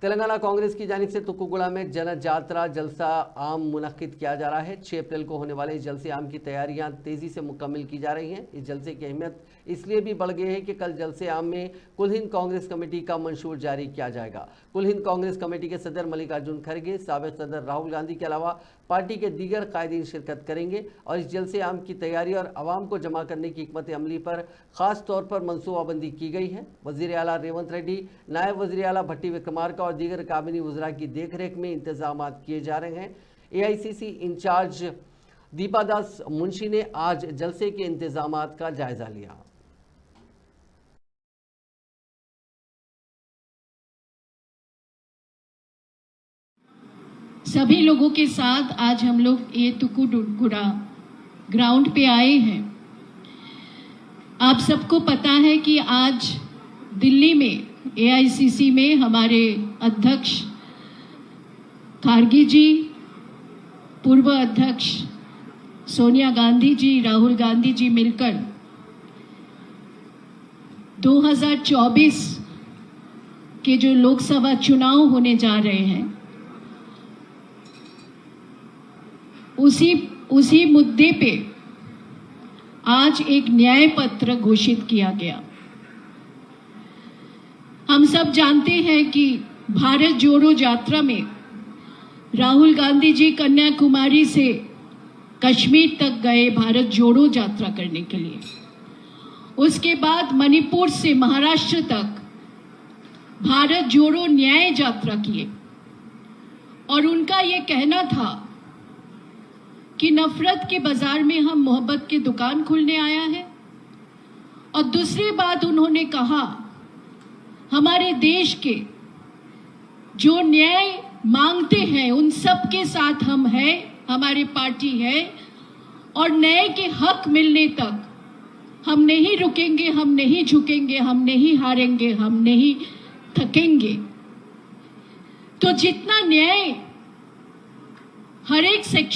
तेलंगाना कांग्रेस की जानिब से तुक्कुगुड़ा में जन जात्रा जलसा आम मुनक्किद किया जा रहा है। 6 अप्रैल को होने वाले इस जलसे आम की तैयारियां तेजी से मुकम्मल की जा रही हैं। इस जलसे की अहमियत इसलिए भी बढ़ गई है कि कल जलसे आम में कुल हिंद कांग्रेस कमेटी का मंशूर जारी किया जाएगा। कुल हिंद कांग्रेस कमेटी के सदर मल्लिकार्जुन खड़गे, साबिक सदर राहुल गांधी के अलावा पार्टी के दीगर कायदीन शिरकत करेंगे और इस जलसे आम की तैयारी और आवाम को जमा करने की हिकमत अमली पर खास तौर पर मनसूबाबंदी की गई है। वजीर आला रेवंत रेड्डी, नायब वजीर आला भट्टी विक्रमार्का और दीगर काबिनी वज़रा की देखरेख में इंतजाम किए जा रहे हैं। एआईसीसी इंचार्ज दीपादास मुंशी ने आज जलसे के इंतजाम का जायजा लिया। सभी लोगों के साथ आज हम लोग ये तुक्कुगुड़ा ग्राउंड पे आए हैं। आप सबको पता है कि आज दिल्ली में एआईसीसी में हमारे अध्यक्ष खारगे जी, पूर्व अध्यक्ष सोनिया गांधी जी, राहुल गांधी जी मिलकर 2024 के जो लोकसभा चुनाव होने जा रहे हैं उसी मुद्दे पे आज एक न्याय पत्र घोषित किया गया। हम सब जानते हैं कि भारत जोड़ो यात्रा में राहुल गांधी जी कन्याकुमारी से कश्मीर तक गए भारत जोड़ो यात्रा करने के लिए। उसके बाद मणिपुर से महाराष्ट्र तक भारत जोड़ो न्याय यात्रा किए और उनका ये कहना था कि नफरत के बाजार में हम मोहब्बत की दुकान खोलने आया है। और दूसरी बात उन्होंने कहा, हमारे देश के जो न्याय मांगते हैं उन सब के साथ हम हैं, हमारी पार्टी है और न्याय के हक मिलने तक हम नहीं रुकेंगे, हम नहीं झुकेंगे, हम नहीं हारेंगे, हम नहीं थकेंगे। तो जितना न्याय हर एक सेक्शन